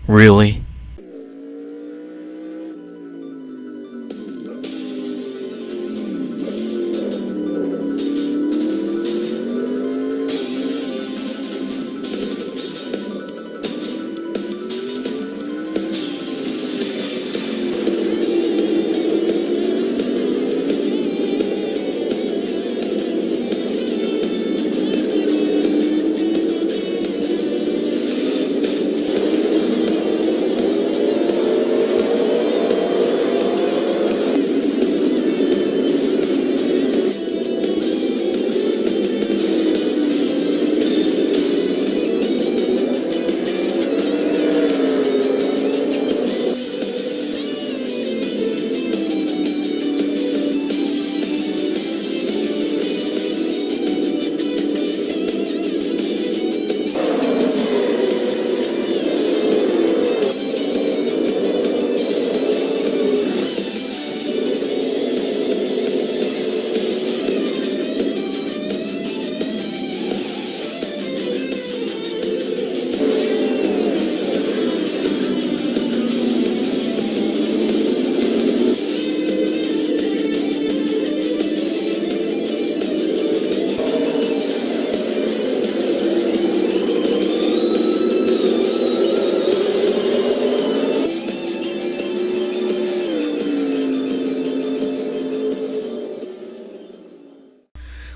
Really?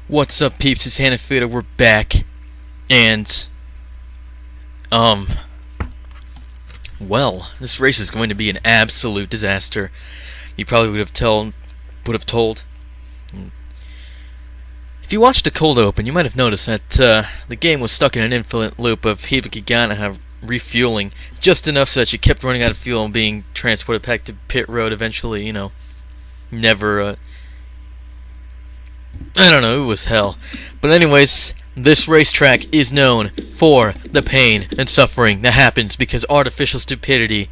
What's up, peeps? It's Hanafuda. We're back, and well, this race is going to be an absolute disaster. You probably would have told. If you watched the cold open, you might have noticed that the game was stuck in an infinite loop of Hibiki refueling just enough so that she kept running out of fuel and being transported back to pit road. Eventually, never. I don't know, it was hell. But anyways, this racetrack is known for the pain and suffering that happens because artificial stupidity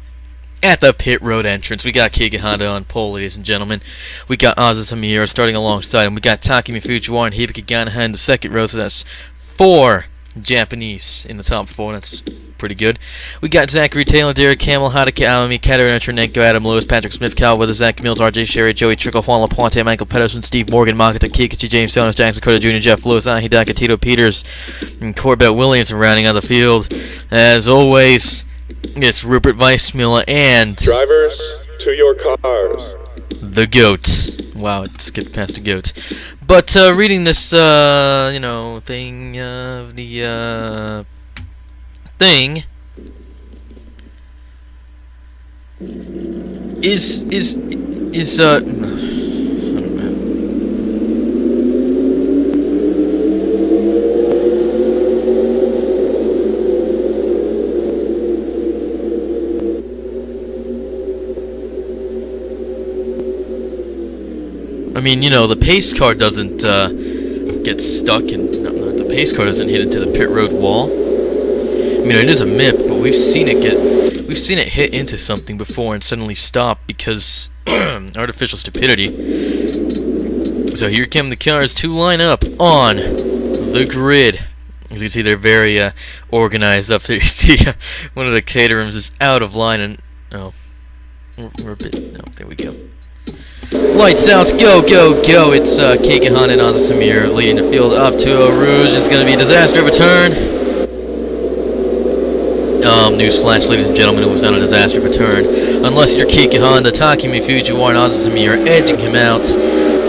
at the pit road entrance. We got Keegan Honda on pole, ladies and gentlemen. We got Aza Samir starting alongside him. We got Takumi Fujiwara and Hibiki Ganaha in the second row, so that's 4 Japanese in the top 4. That's pretty good. We got Zachary Taylor, Derek Campbell, Hadaka Alami, Katarina Chernenko, Adam Lewis, Patrick Smith, Cal Weathers, Zach Mills, RJ Sherry, Joey Trickle, Juan LaPonte, Michael Pedersen, Steve Morgan, Makata Kikuchi, James Sonos, Jackson Cota Jr., Jeff Lewis, Ahidaka, Tito Peters, and Corbett Williams rounding out the field. As always, it's Rupert Weissmuller and drivers to your cars. The goats. Wow, it skipped past the goats. But reading this, thing, thing is I mean, the pace car doesn't get stuck, and the pace car doesn't hit into the pit road wall. I mean, it is a MIP, but we've seen it hit into something before and suddenly stop because artificial stupidity. So here come the cars to line up on the grid. As you can see, they're very organized up there. You see, one of the caterers is out of line, and we're a bit. Oh, there we go. Lights out, go, go, go! It's Keegan and Aza Samir leading the field up to Rouge. It's going to be a disaster of a turn. Newsflash, ladies and gentlemen, it was not a disaster of a turn. Unless you're Keegan Honda, Takumi Fujiwara and Aza Samir are edging him out.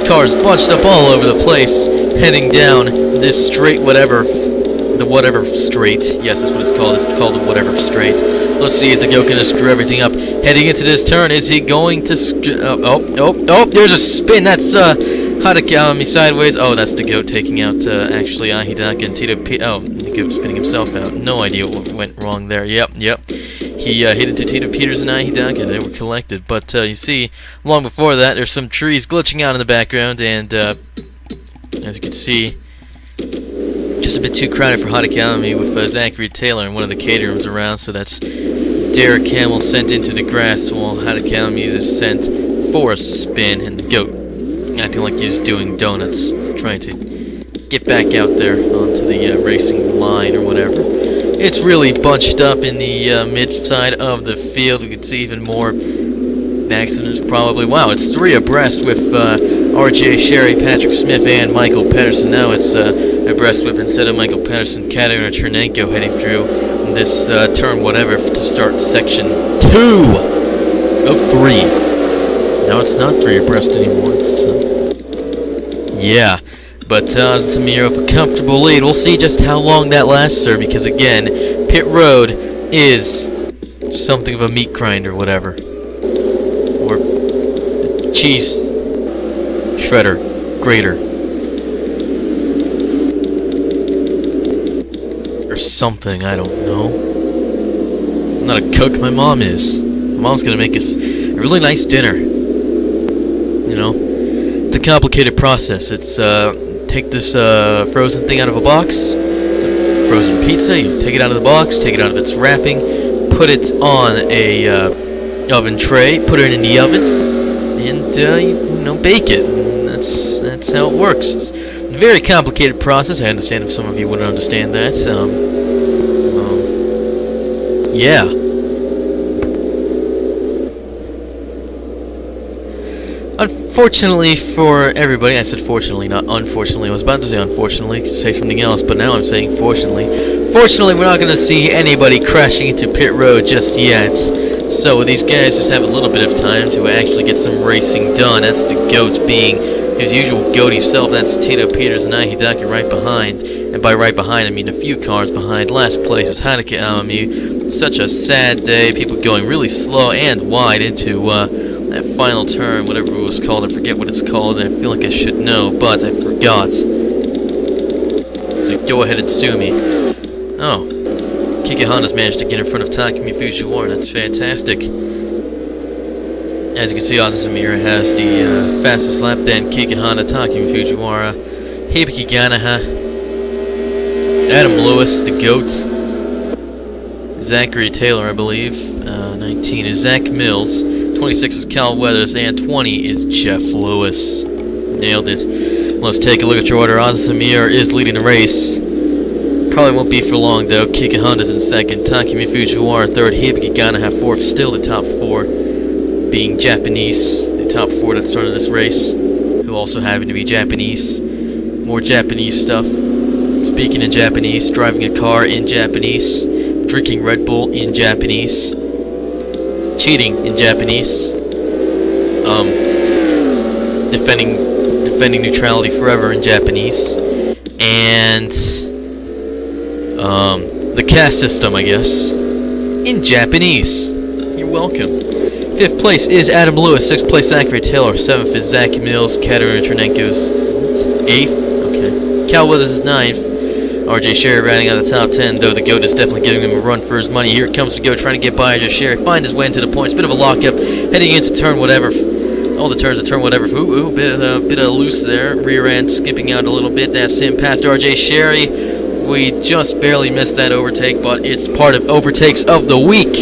Cars bunched up all over the place, heading down this straight the whatever straight. Yes, that's what it's called. It's called the whatever straight. Let's see, is the goat going to screw everything up? Heading into this turn, is he going to there's a spin. That's Hadaka sideways. Oh, that's the goat taking out actually Ahidaka and Tito P. Oh, the goat spinning himself out. No idea what went wrong there. Yep. He hit into Tito Peters and Ahidaka. They were collected. But you see, long before that, there's some trees glitching out in the background, and as you can see, just a bit too crowded for Hadaka with Zachary Taylor and one of the caterers around. So that's Derek Campbell sent into the grass while Hadaka is sent for a spin, and the goat acting like he's doing donuts, trying to get back out there onto the racing line or whatever. It's really bunched up in the mid-side of the field. We can see even more accidents probably. Wow, it's 3 abreast with R.J. Sherry, Patrick Smith, and Michael Pedersen. Now it's abreast with, instead of Michael Pedersen, Katarina Chernenko heading through this turn whatever to start section 2 of 3. Now it's not 3 abreast anymore. It's, yeah. But Samir with a comfortable lead. We'll see just how long that lasts, sir, because again, pit road is something of a meat grinder, whatever. Or cheese shredder, grater. Or something, I don't know. I'm not a cook, my mom is. My mom's gonna make us a really nice dinner. You know? It's a complicated process. It's, take this frozen thing out of a box. It's a frozen pizza. You take it out of the box, take it out of its wrapping, put it on a oven tray, put it in the oven, and you know, bake it. And that's how it works. It's a very complicated process. I understand if some of you wouldn't understand that. Yeah. Unfortunately for everybody, I said fortunately, not unfortunately. I was about to say unfortunately, to say something else, but now I'm saying fortunately. Fortunately, we're not going to see anybody crashing into pit road just yet. So these guys just have a little bit of time to actually get some racing done. That's the GOAT being his usual GOAT himself. That's Tito Peters and Hidaki right behind. And by right behind, I mean a few cars behind. Last place is Heineke Almamu. Such a sad day. People going really slow and wide into that final turn, whatever it was called. I forget what it's called, and I feel like I should know, but I forgot. So go ahead and sue me. Oh. Kike Honda's managed to get in front of Takumi Fujiwara. That's fantastic. As you can see, Ozzy Samira has the fastest lap, then Kike Honda, Takumi Fujiwara, Hibiki Ganaha, Adam Lewis, the GOAT, Zachary Taylor, I believe, 19 is Zach Mills, 26 is Cal Weathers, and 20 is Jeff Lewis. Nailed it. Let's take a look at your order. Ozzy Samira is leading the race. Probably won't be for long though. Kike Honda's in second, Takumi Fujiwara third, Hibiki Ganaha fourth. Still the top 4 being Japanese, the top 4 that started this race, who also happen to be Japanese. More Japanese stuff. Speaking in Japanese, driving a car in Japanese, drinking Red Bull in Japanese, cheating in Japanese, defending neutrality forever in Japanese, and the caste system, I guess, in Japanese. You're welcome. 5th place is Adam Lewis. 6th place, Zachary Taylor. 7th is Zach Mills. Katarina Chernenko's 8th. Okay. Cal Weathers is 9th. R.J. Sherry riding out of the top 10, though the GOAT is definitely giving him a run for his money. Here comes the GOAT trying to get by R.J. Sherry. Find his way into the points. Bit of a lockup. Heading into turn whatever. All the turns of turn whatever. Ooh, bit of loose there. Rear end skipping out a little bit. That's him past R.J. Sherry. We just barely missed that overtake, but it's part of overtakes of the week.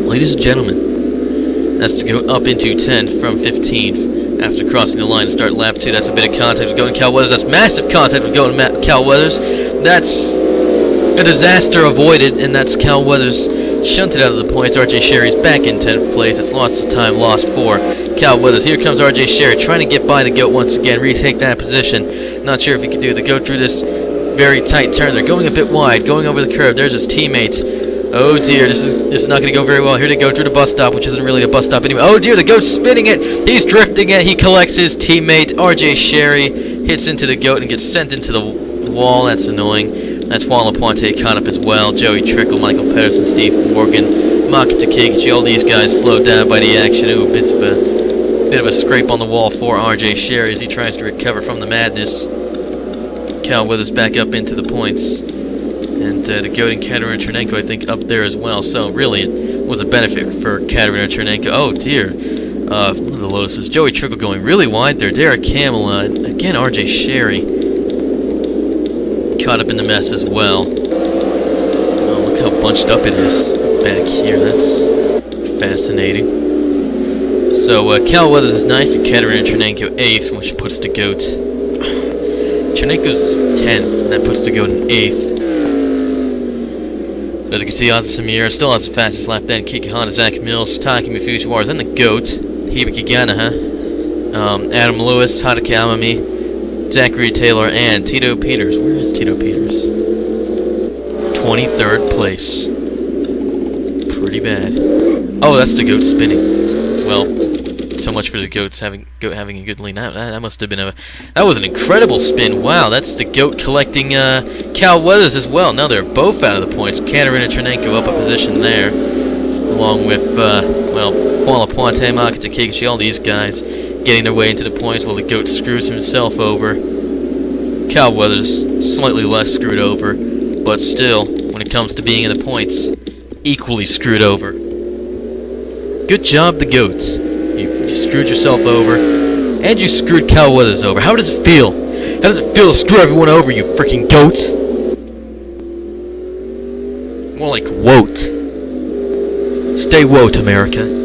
Ladies and gentlemen, that's to go up into 10th from 15th after crossing the line to start lap 2. That's a bit of contact with going Cal Weathers. That's massive contact with going Cal Weathers. That's a disaster avoided, and that's Cal Weathers shunted out of the points. R.J. Sherry's back in 10th place. It's lots of time lost for Cal Weathers. Here comes R.J. Sherry trying to get by the GOAT once again, retake that position. Not sure if he can do the GOAT through this very tight turn. They're going a bit wide, going over the curve. There's his teammates. Oh dear, this is not going to go very well. Here they go through the bus stop, which isn't really a bus stop anyway. Oh dear, the GOAT's spinning it. He's drifting it. He collects his teammate. R.J. Sherry hits into the GOAT and gets sent into the wall. That's annoying. That's Juan LaPuante caught up as well. Joey Trickle, Michael Pedersen, Steve Morgan, Maki Takechi. All these guys slowed down by the action. Ooh, bit of a scrape on the wall for R.J. Sherry as he tries to recover from the madness. Cal Weathers back up into the points. And the GOAT and Katarina Chernenko, I think, up there as well. So, really, it was a benefit for Katarina Chernenko. Oh, dear. One of the Lotuses. Joey Trickle going really wide there. Derek Hamill. Again, R.J. Sherry. Caught up in the mess as well. Oh, look how bunched up it is back here. That's fascinating. So, Cal Weathers is 9th and Katarina Chernenko 8th, which puts the GOAT. Chernenko's 10th, and that puts the GOAT in 8th. As you can see, Ozzy Samir still has the fastest lap, then Kiki Honda, Zach Mills, Takumi Fujiwara, then the GOAT, Hibiki Ganaha, Adam Lewis, Hadaki Amami, Zachary Taylor, and Tito Peters. Where is Tito Peters? 23rd place. Pretty bad. Oh, that's the GOAT spinning. Well, so much for the GOATs having a good lead. That must have been that was an incredible spin. Wow, that's the GOAT collecting Cal Weathers as well. Now they're both out of the points. Katarina Chernenko up a position there, along with well, Paula Puente, Makita Kikuchi, all these guys getting their way into the points while the GOAT screws himself over. Cal Weathers slightly less screwed over, but still, when it comes to being in the points, equally screwed over. Good job, the GOATs. You screwed yourself over, and you screwed Cal Weathers over. How does it feel? How does it feel to screw everyone over, you freaking goats? More like woat. Stay woat, America.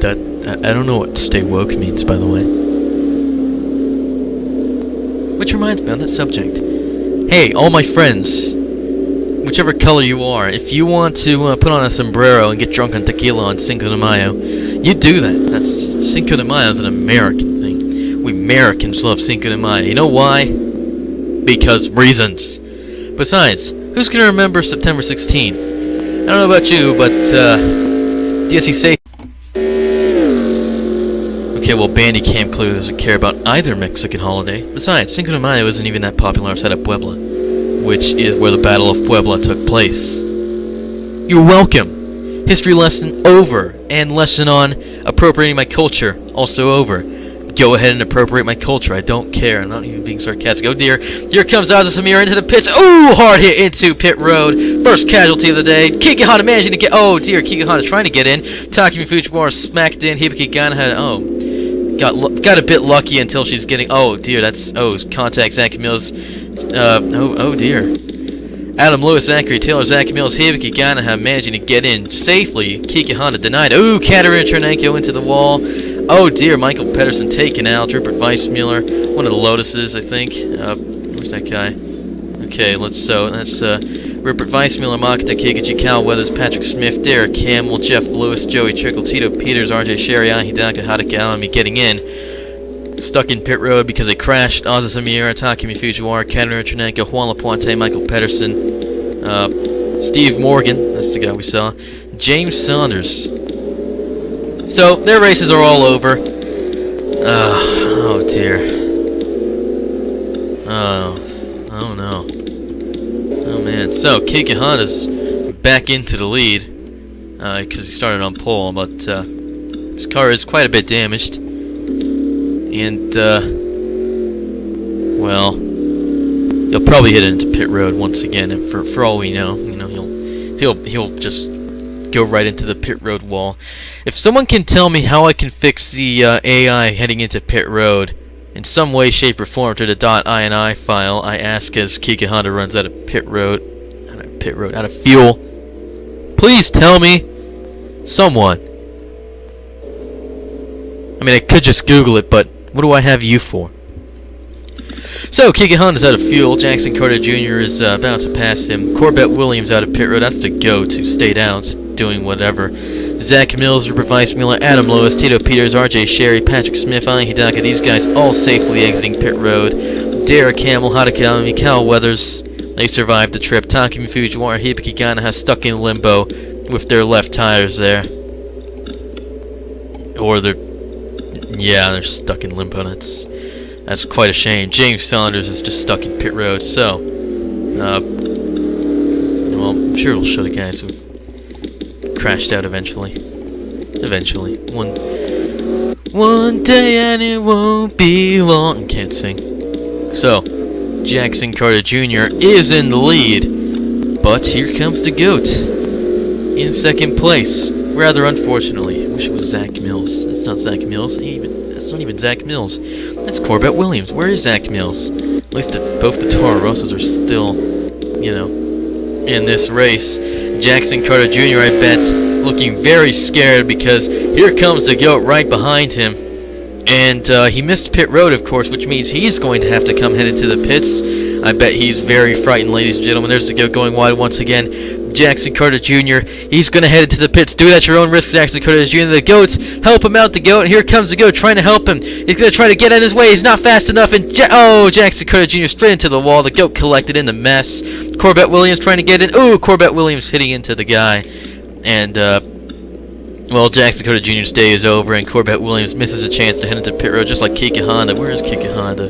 I don't know what stay woke means, by the way. Which reminds me, on that subject. Hey, all my friends, whichever color you are, if you want to put on a sombrero and get drunk on tequila on Cinco de Mayo, you do that. Cinco de Mayo is an American thing. We Americans love Cinco de Mayo. You know why? Because reasons. Besides, who's going to remember September 16th? I don't know about you, but DSC safe. Okay, well, Bandicam clearly doesn't care about either Mexican holiday. Besides, Cinco de Mayo isn't even that popular outside of Puebla, which is where the Battle of Puebla took place. You're welcome! History lesson over, and lesson on appropriating my culture also over. Go ahead and appropriate my culture, I don't care, I'm not even being sarcastic. Oh dear, here comes Ozzy Samir into the pits. Ooh, hard hit into pit road. First casualty of the day. Kiki Honda managing to get, oh dear, Kiki Honda trying to get in. Takumi Fujiwara smacked in. Hibiki Ganaha, got a bit lucky until she's getting, oh dear, that's, contact Zach Mills. Oh dear. Adam Lewis, Zachary Taylor, Zach Mills, Hibiki Ganaha managing to get in safely. Kiki Honda denied. Ooh, Katarina Chernenko into the wall. Oh dear, Michael Pedersen taken out. Rupert Weissmuller, one of the Lotuses, I think. Where's that guy? Okay, that's Rupert Weissmuller, Makita Kikuchi, Cal Weathers, Patrick Smith, Derek Campbell, Jeff Lewis, Joey Trickle, Tito Peters, RJ Sherry, Hidaka Hadaka Alami getting in. Stuck in pit road because they crashed. Ozzy Samir, Takumi Fujiwara, Katarina Chernenko, Juan Lapuente, Michael Pedersen, Steve Morgan, that's the guy we saw, James Saunders. So, their races are all over. Oh dear. Oh no. Oh man. So, Kiki Honda's back into the lead, because he started on pole, but his car is quite a bit damaged. And, well, he'll probably hit into pit road once again, and for all we know, you know, he'll just go right into the pit road wall. If someone can tell me how I can fix the AI heading into pit road in some way, shape, or form to the .ini file, I ask as Kiki Honda runs out of out of fuel. Please tell me, someone. I mean, I could just Google it, but what do I have you for? So, Kiki Honda's out of fuel. Jackson Carter Jr. is about to pass him. Corbett Williams out of pit road. That's the GOAT who stayed out, doing whatever. Zach Mills, Rupert Weissmuller, Adam Lewis, Tito Peters, RJ Sherry, Patrick Smith, Ai Hidaka. These guys all safely exiting pit road. Derek Campbell, Hadaka, Cal Weathers. They survived the trip. Takumi Fujiwara, Hibiki Ganaha stuck in limbo with their left tires there. Or they're stuck in limbo. That's quite a shame. James Saunders is just stuck in pit road. So, well, I'm sure it'll show the guys who've crashed out eventually. Eventually, one day, and it won't be long. Can't sing. So, Jackson Carter Jr. is in the lead, but here comes the GOAT in second place. Rather unfortunately, I wish it was Zach Mills. That's not Zach Mills. That's not even Zach Mills. That's Corbett Williams. Where is Zach Mills? At least both the Toro Rosas are still, you know, in this race. Jackson Carter Jr., I bet, looking very scared because here comes the GOAT right behind him. And he missed pit road, of course, which means he's going to have to come headed to the pits. I bet he's very frightened, ladies and gentlemen. There's the goat going wide once again. Jackson Carter Jr. He's going to head to the pits. Do it at your own risk, Jackson Carter Jr. The goats help him out. The goat. Here comes the goat trying to help him. He's going to try to get in his way. He's not fast enough. And Jackson Carter Jr. straight into the wall. The goat collected in the mess. Corbett Williams trying to get in. Ooh, Corbett Williams hitting into the guy. And, well, Jackson Carter Jr.'s day is over, and Corbett Williams misses a chance to head into pit road just like Kiki Honda. Where is Kiki Honda?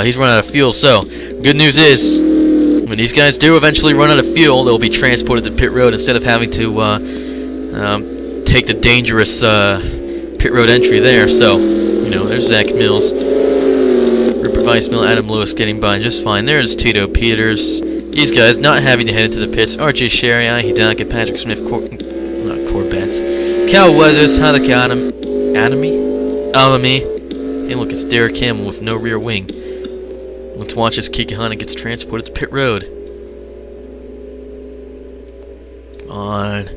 He's run out of fuel, so good news is, when these guys do eventually run out of fuel, they'll be transported to pit road instead of having to take the dangerous pit road entry there. So, you know, there's Zach Mills. Rupert Weissmill, Adam Lewis getting by just fine. There's Tito Peters. These guys not having to head into the pits. RJ Sherry, Hidaka, Patrick Smith, Corbett. Cal Weathers, Hadaka Amami. Hey, look, it's Derek Campbell with no rear wing. Let's watch as Kiki Honda gets transported to pit road. Come on.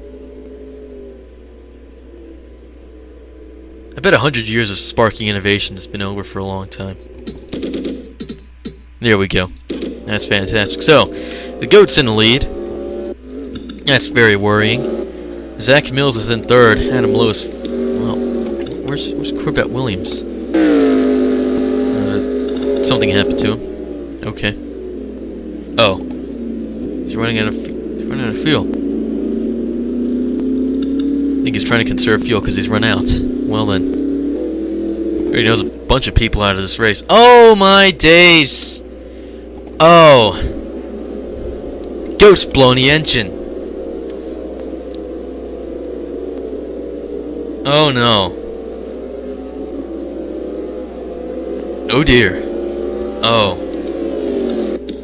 I bet 100 years of sparking innovation has been over for a long time. There we go. That's fantastic. So, the goat's in the lead. That's very worrying. Zach Mills is in third. Adam Lewis. Well, where's Corbett Williams? Something happened to him. Okay. Oh, he's running out of fuel. I think he's trying to conserve fuel because he's run out. Well then, he knows a bunch of people out of this race. Oh my days! Oh, Ghost blown the engine. Oh no. Oh dear. Oh.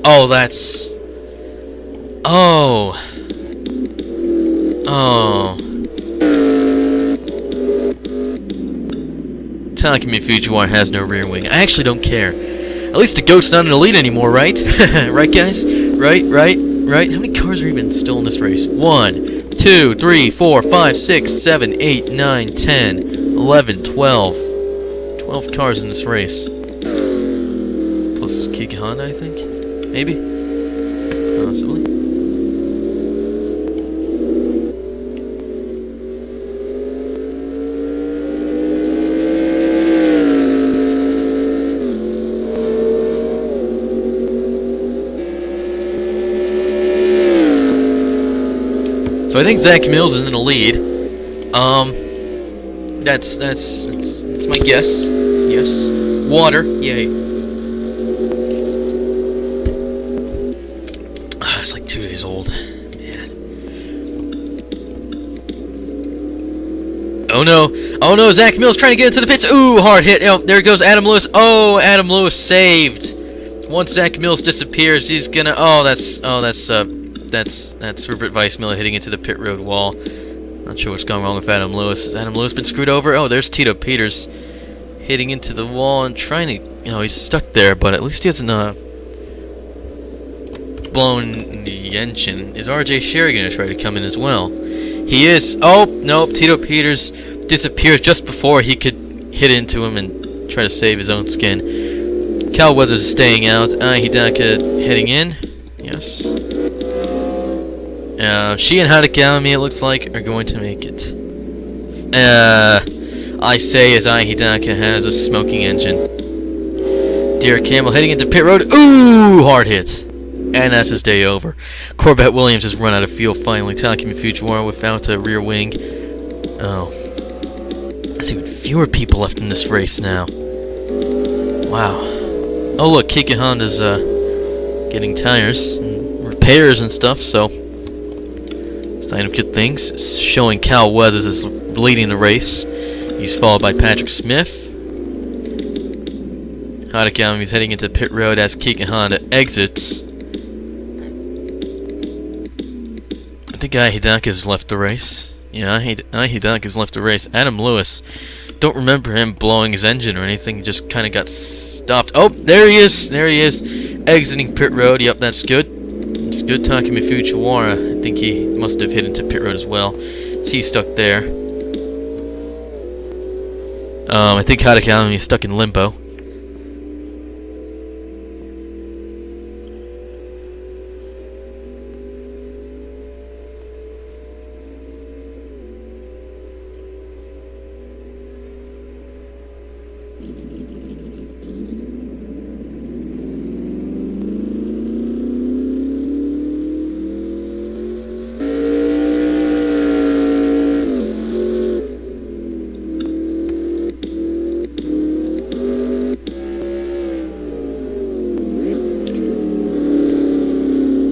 Oh, that's... Oh. Oh. Takumi Fujiwara has no rear wing. I actually don't care. At least the goat's not in the lead anymore, right? Right, guys? Right? How many cars are even still in this race? 1, 2, 3, 4, 5, 6, 7, 8, 9, 10, 11, 12. 12 cars in this race. Plus Kiki Honda, I think? Maybe? Possibly. So I think Zach Mills is in the lead. That's my guess. Yes. Water. Yay. It's like 2 days old. Man. Oh no. Oh no, Zach Mills trying to get into the pits. Ooh, hard hit. Oh, there goes Adam Lewis. Oh, Adam Lewis saved. Once Zach Mills disappears, he's gonna... that's Rupert Weissmiller hitting into the pit road wall. Not sure what's going wrong with Adam Lewis. Has Adam Lewis been screwed over? Oh, there's Tito Peters hitting into the wall and trying to... he's stuck there, but at least he hasn't blown the engine. Is RJ Sherry going to try to come in as well? He is. Oh, nope. Tito Peters disappears just before he could hit into him and try to save his own skin. Cal Weathers is staying out. Hidaka heading in. Yes. She and Hadakami, it looks like, are going to make it. I say as Hidaka has a smoking engine. Derek Campbell heading into pit road. Ooh, hard hit. And that's his day over. Corbett Williams has run out of fuel finally. Takumi Fujiwara without a rear wing. Oh. There's even fewer people left in this race now. Wow. Oh look, Kiki Honda's getting tires and repairs and stuff, so sign of good things. It's showing Cal Weathers is leading the race. He's followed by Patrick Smith. Hadakami is heading into pit road as Kiki Honda exits. I think Hidaka's left the race. Yeah, Hidaka's left the race. Adam Lewis, don't remember him blowing his engine or anything. He just kind of got stopped. Oh, there he is. There he is. Exiting pit road. Yep, that's good. It's good. Takumi Fujiwara. I think he must have hit into pit road as well. He's stuck there. I think Hadakami is stuck in limbo.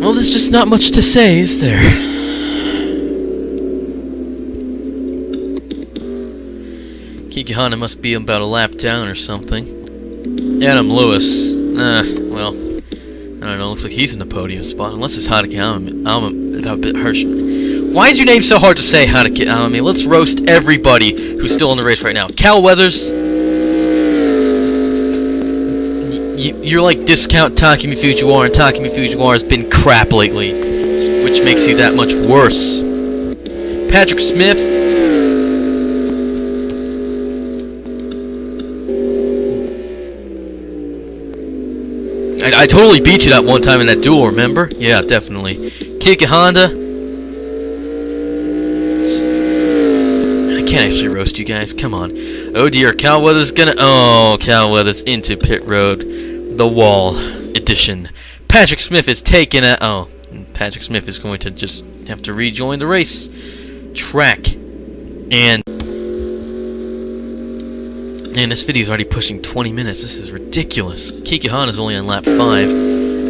Well, there's just not much to say, is there? Kikihana must be about a lap down or something. Adam Lewis. Well, I don't know, looks like he's in the podium spot, unless it's Hadakami. Why is your name so hard to say, Hadakami? Let's roast everybody who's still in the race right now. Cal Weathers. You're like discount Takumi Fujiwara, and Takumi Fujiwara's been crap lately, which makes you that much worse. Patrick Smith. I totally beat you that one time in that duel, remember? Yeah, definitely. Kiki Honda. I can't actually roast you guys, come on. Oh dear, Cal Weathers gonna... Oh, Cal Weathers into pit road. The Wall edition. Patrick Smith is taken at... Oh, Patrick Smith is going to just have to rejoin the race track. And this video is already pushing 20 minutes. This is ridiculous. Kiki Han is only on lap 5.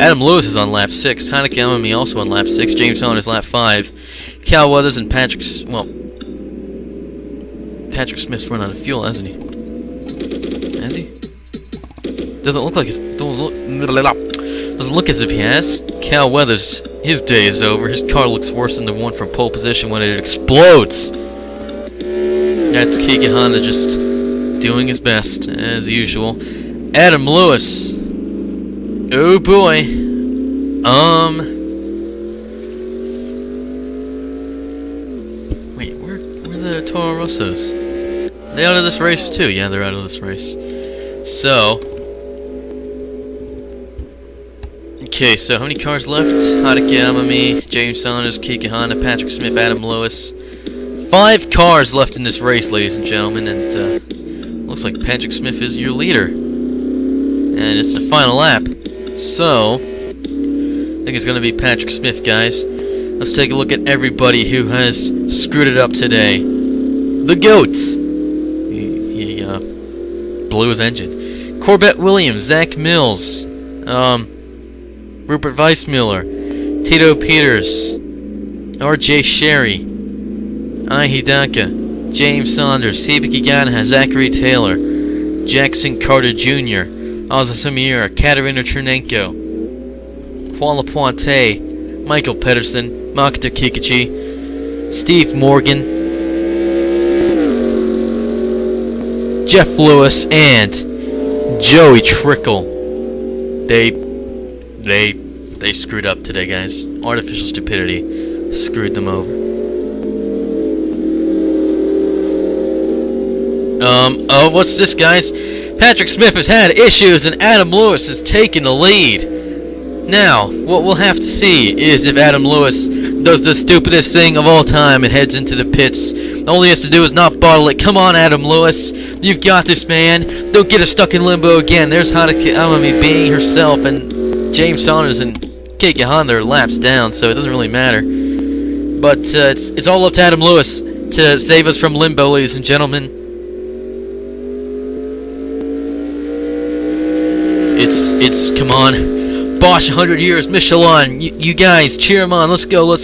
Adam Lewis is on lap 6. Haneke Amami also on lap 6. James Saunders lap 5. Cal Weathers and Patrick Smith's run out of fuel, hasn't he? Has he? Doesn't look like doesn't look as if he has. Cal Weathers, his day is over. His car looks worse than the one from pole position when it explodes. That's Kiki Honda just doing his best as usual. Adam Lewis. Oh boy. Wait, where are the Toro Rossos? Are they out of this race too? Yeah, they're out of this race. So. Okay, so how many cars left? Hadaki Amami, James Saunders, Kiki Honda, Patrick Smith, Adam Lewis. 5 cars left in this race, ladies and gentlemen, and looks like Patrick Smith is your leader. And it's the final lap. So, I think it's going to be Patrick Smith, guys. Let's take a look at everybody who has screwed it up today. The GOATs! He blew his engine. Corbett Williams, Zach Mills, Rupert Weissmuller, Tito Peters, R.J. Sherry, Ai Hidaka, James Saunders, Hibiki Ganaha, Zachary Taylor, Jackson Carter Jr., Ozzy Samira, Katerina Chernenko, Juan LaPointe, Michael Pedersen, Makoto Kikuchi, Steve Morgan, Jeff Lewis, and Joey Trickle. They screwed up today, guys. Artificial stupidity screwed them over. Oh, what's this, guys? Patrick Smith has had issues and Adam Lewis has taken the lead. Now, what we'll have to see is if Adam Lewis does the stupidest thing of all time and heads into the pits. All he has to do is not bottle it. Come on, Adam Lewis. You've got this, man. Don't get us stuck in limbo again. There's Hadaki Amami being herself, and James Saunders and Kiki Honda are laps down, so it doesn't really matter. But it's all up to Adam Lewis to save us from limbo, ladies and gentlemen. It's come on. Bosch 100 years, Michelin. You guys, cheer him on. Let's go,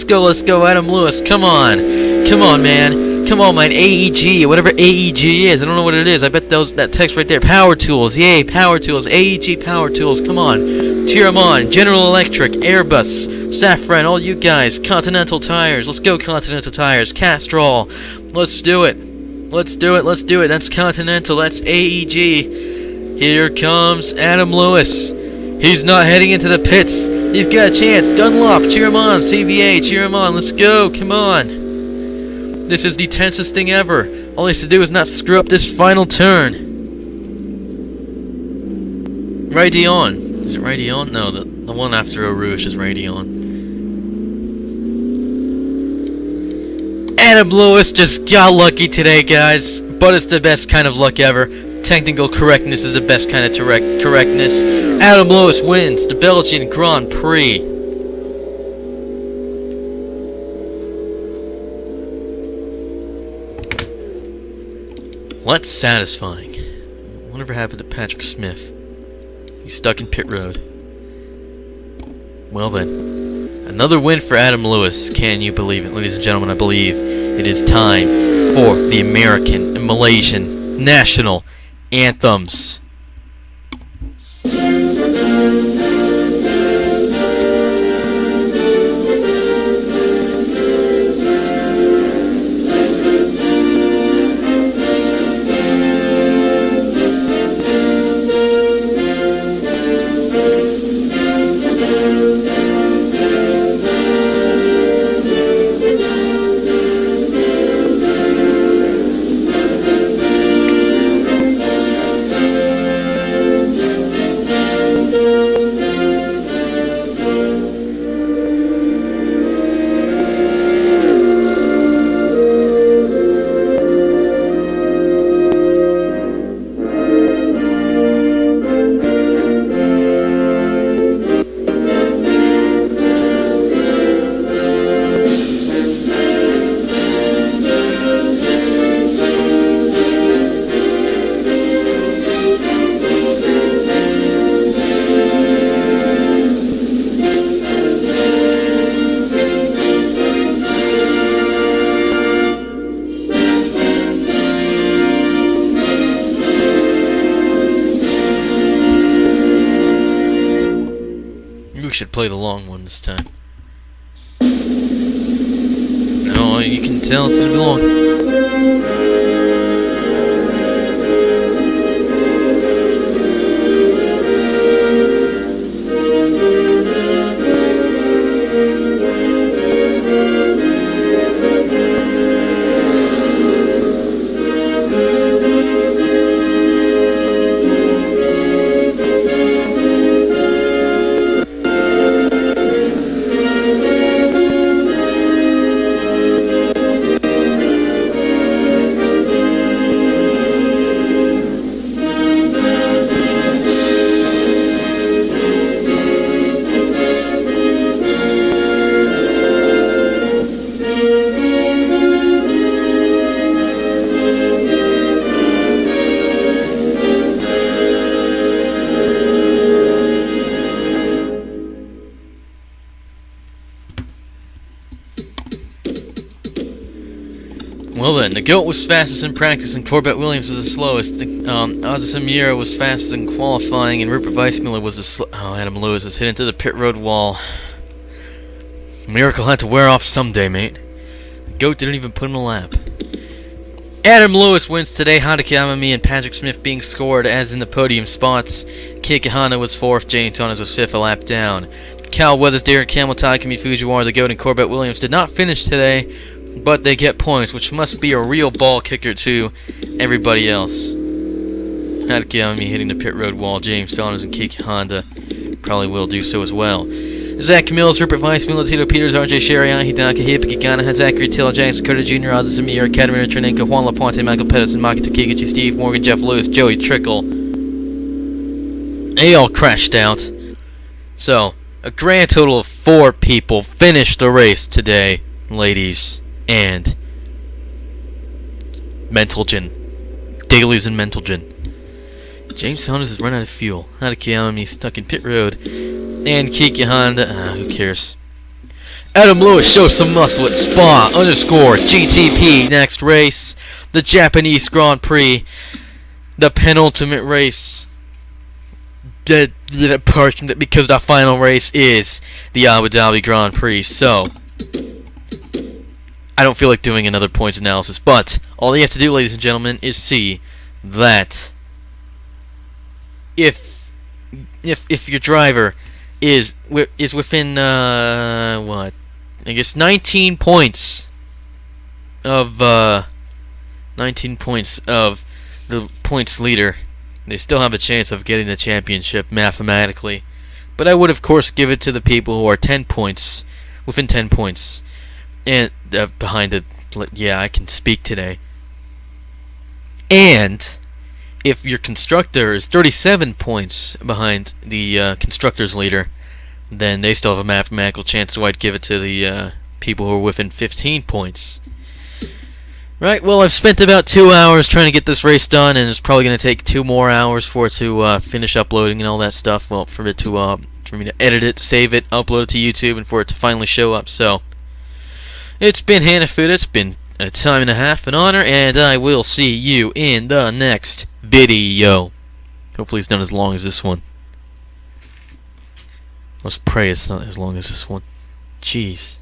Adam Lewis. Come on, man. Come on, man. AEG, whatever AEG is. I don't know what it is. I bet that text right there. Power Tools. Yay, Power Tools. AEG Power Tools. Come on. Cheer them on. General Electric, Airbus, Safran, all you guys. Continental Tires. Let's go, Continental Tires. Castrol. Let's do it. Let's do it. That's Continental. That's AEG. Here comes Adam Lewis. He's not heading into the pits. He's got a chance. Dunlop, cheer him on. CBA, cheer him on. Let's go. Come on. This is the tensest thing ever. All he has to do is not screw up this final turn. Radion. Is it Radion? No, the one after Eau Rouge is Radion. Adam Lewis just got lucky today, guys. But it's the best kind of luck ever. Technical correctness is the best kind of correctness. Adam Lewis wins the Belgian Grand Prix. Well, that's satisfying. Whatever happened to Patrick Smith? He's stuck in pit road. Well then, another win for Adam Lewis. Can you believe it? Ladies and gentlemen, I believe it is time for the American and Malaysian national anthems. We should play the long one this time. No, you can tell it's gonna be long. Well then, the GOAT was fastest in practice and Corbett Williams was the slowest. Ozzy Samira was fastest in qualifying and Rupert Weissmuller was the Adam Lewis is hit into the pit road wall. Miracle had to wear off someday, mate. The GOAT didn't even put him a lap. Adam Lewis wins today, Honda Kiyomi and Patrick Smith being scored as in the podium spots. Keiki Honda was 4th, James Saunders was 5th, a lap down. Cal Weathers, Darren Campbell, Takumi Fujiwara, the GOAT, and Corbett Williams did not finish today, but they get points, which must be a real ball kicker to everybody else. Honda Kiyomi hitting the pit road wall, James Saunders and Keiki Honda probably will do so as well. Zach Mills, Rupert Weissmuller, Tito Peters, RJ Sherian, Hidaka Hibiki Gana, Zachary Taylor, James Dakota Jr., Ozzy Samir, Katamir Trinenko, Juan Laponte, Michael Pettis, and Makita Kikuchi, Steve Morgan, Jeff Lewis, Joey Trickle. They all crashed out. So, a grand total of 4 people finished the race today, ladies and Mentalgen. Dailies and Mentalgen. James Saunders has run out of fuel. Honda Kiyomi stuck in pit road. And Keiki Honda, who cares? Adam Lewis shows some muscle at S.p.A. _GTP. Next race, the Japanese Grand Prix, the penultimate race. Because the final race is the Abu Dhabi Grand Prix. So, I don't feel like doing another points analysis, but all you have to do, ladies and gentlemen, is see that if your driver is within what, I guess 19 points of 19 points of the points leader. They still have a chance of getting the championship mathematically. But I would, of course, give it to the people who are 10 points, within 10 points, and behind it. Yeah, I can speak today. And if your constructor is 37 points behind the constructor's leader, then they still have a mathematical chance, so I'd give it to the people who are within 15 points. Right, well, I've spent about 2 hours trying to get this race done, and it's probably going to take 2 more hours for it to finish uploading and all that stuff. Well, for me to edit it, save it, upload it to YouTube, and for it to finally show up. So, it's been Hanafuda. It's been a time and a half, an honor, and I will see you in the next video. Hopefully it's not as long as this one. Let's pray it's not as long as this one. Jeez.